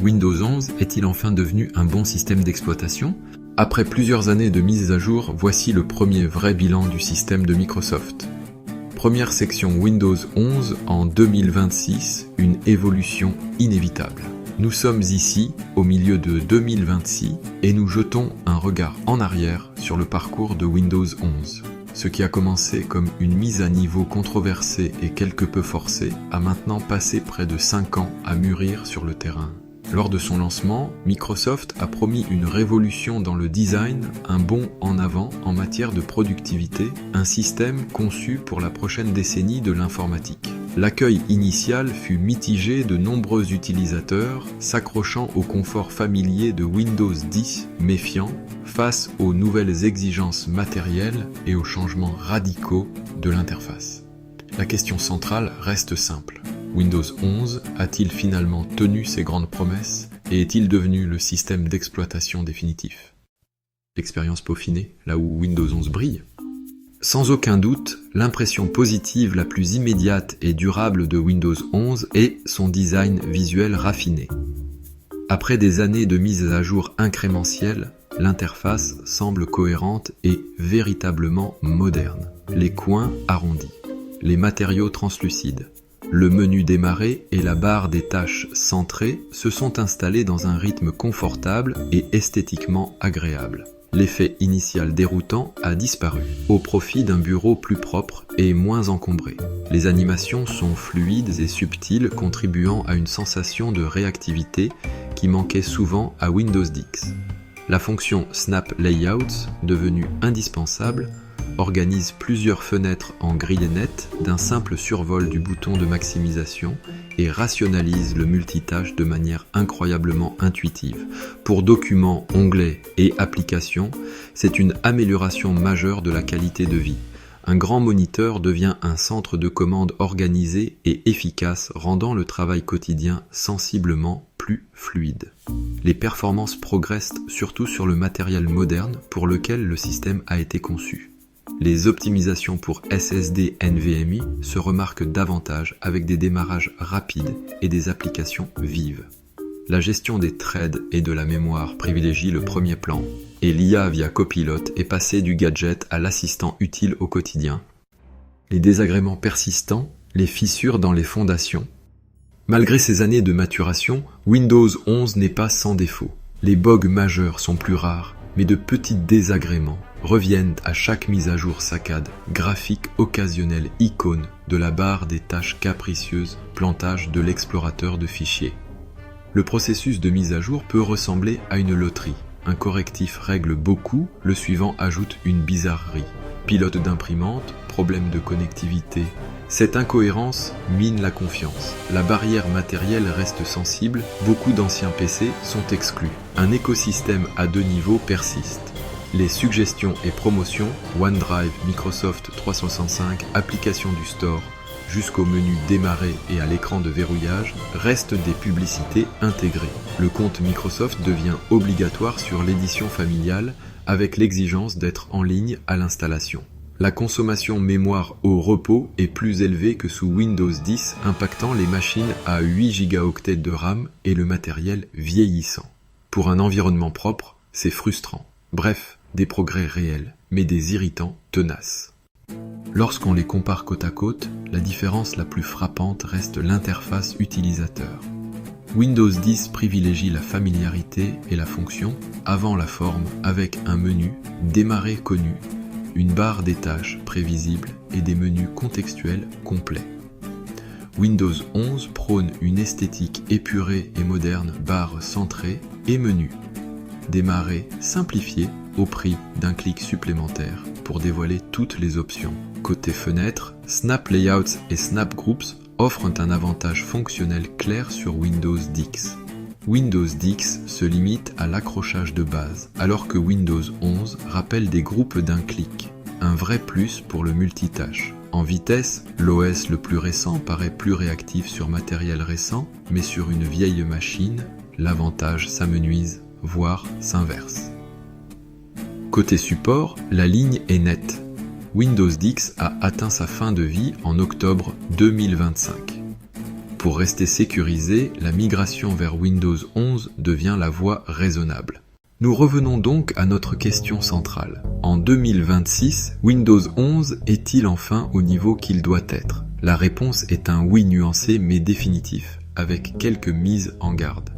Windows 11 est-il enfin devenu un bon système d'exploitation ? Après plusieurs années de mise à jour, voici le premier vrai bilan du système de Microsoft. Première section Windows 11 en 2026, une évolution inévitable. Nous sommes ici, au milieu de 2026, et nous jetons un regard en arrière sur le parcours de Windows 11. Ce qui a commencé comme une mise à niveau controversée et quelque peu forcée a maintenant passé près de 5 ans à mûrir sur le terrain. Lors de son lancement, Microsoft a promis une révolution dans le design, un bond en avant en matière de productivité, un système conçu pour la prochaine décennie de l'informatique. L'accueil initial fut mitigé de nombreux utilisateurs s'accrochant au confort familier de Windows 10, méfiants face aux nouvelles exigences matérielles et aux changements radicaux de l'interface. La question centrale reste simple. Windows 11 a-t-il finalement tenu ses grandes promesses et est-il devenu le système d'exploitation définitif ? L'expérience peaufinée, là où Windows 11 brille. Sans aucun doute, l'impression positive la plus immédiate et durable de Windows 11 est son design visuel raffiné. Après des années de mise à jour incrémentielle, l'interface semble cohérente et véritablement moderne. Les coins arrondis, les matériaux translucides, le menu démarrer et la barre des tâches centrées se sont installés dans un rythme confortable et esthétiquement agréable. L'effet initial déroutant a disparu, au profit d'un bureau plus propre et moins encombré. Les animations sont fluides et subtiles, contribuant à une sensation de réactivité qui manquait souvent à Windows 10. La fonction Snap Layouts, devenue indispensable, organise plusieurs fenêtres en grille nette d'un simple survol du bouton de maximisation et rationalise le multitâche de manière incroyablement intuitive. Pour documents, onglets et applications, c'est une amélioration majeure de la qualité de vie. Un grand moniteur devient un centre de commande organisé et efficace, rendant le travail quotidien sensiblement plus fluide. Les performances progressent surtout sur le matériel moderne pour lequel le système a été conçu. Les optimisations pour SSD NVMe se remarquent davantage avec des démarrages rapides et des applications vives. La gestion des threads et de la mémoire privilégie le premier plan, et l'IA via Copilot est passée du gadget à l'assistant utile au quotidien. Les désagréments persistants, les fissures dans les fondations. Malgré ces années de maturation, Windows 11 n'est pas sans défaut. Les bugs majeurs sont plus rares, mais de petits désagréments reviennent à chaque mise à jour saccade, graphique occasionnel icône de la barre des tâches capricieuses, plantage de l'explorateur de fichiers. Le processus de mise à jour peut ressembler à une loterie. Un correctif règle beaucoup, le suivant ajoute une bizarrerie. Pilote d'imprimante, problème de connectivité. Cette incohérence mine la confiance. La barrière matérielle reste sensible, beaucoup d'anciens PC sont exclus. Un écosystème à 2 niveaux persiste. Les suggestions et promotions, OneDrive, Microsoft 365, applications du store, jusqu'au menu démarrer et à l'écran de verrouillage, restent des publicités intégrées. Le compte Microsoft devient obligatoire sur l'édition familiale avec l'exigence d'être en ligne à l'installation. La consommation mémoire au repos est plus élevée que sous Windows 10, impactant les machines à 8 Go de RAM et le matériel vieillissant. Pour un environnement propre, c'est frustrant. Bref, des progrès réels, mais des irritants tenaces. Lorsqu'on les compare côte à côte, la différence la plus frappante reste l'interface utilisateur. Windows 10 privilégie la familiarité et la fonction avant la forme avec un menu démarrer connu, une barre des tâches prévisible et des menus contextuels complets. Windows 11 prône une esthétique épurée et moderne, barre centrée et menu. Démarrer simplifié au prix d'un clic supplémentaire pour dévoiler toutes les options. Côté fenêtre, Snap Layouts et Snap Groups offrent un avantage fonctionnel clair sur Windows 10. Windows 10 se limite à l'accrochage de base, alors que Windows 11 rappelle des groupes d'un clic. Un vrai plus pour le multitâche. En vitesse, l'OS le plus récent paraît plus réactif sur matériel récent, mais sur une vieille machine, l'avantage s'amenuise, voire s'inverse. Côté support, la ligne est nette. Windows 10 a atteint sa fin de vie en octobre 2025. pour rester sécurisé, la migration vers Windows 11 devient la voie raisonnable. Nous revenons donc à notre question centrale. En 2026, Windows 11 est-il enfin au niveau qu'il doit être? La réponse est un oui nuancé mais définitif, avec quelques mises en garde.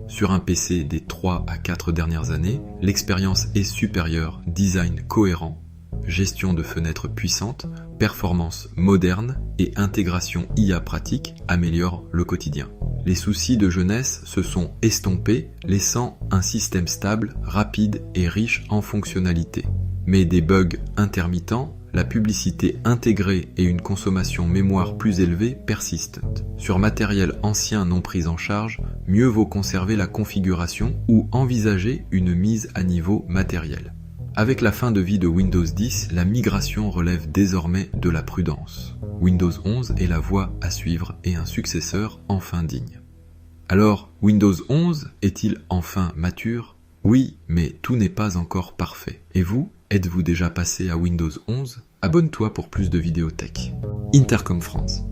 Sur un PC des 3 à 4 dernières années, l'expérience est supérieure, design cohérent, gestion de fenêtres puissantes, performance moderne et intégration IA pratique améliorent le quotidien. Les soucis de jeunesse se sont estompés, laissant un système stable, rapide et riche en fonctionnalités. Mais des bugs intermittents, la publicité intégrée et une consommation mémoire plus élevée persistent. Sur matériel ancien non pris en charge, mieux vaut conserver la configuration ou envisager une mise à niveau matériel. Avec la fin de vie de Windows 10, la migration relève désormais de la prudence. Windows 11 est la voie à suivre et un successeur enfin digne. Alors, Windows 11 est-il enfin mature? Oui, mais tout n'est pas encore parfait. Et vous, êtes-vous déjà passé à Windows 11? Abonne-toi pour plus de vidéos tech. Intercom France.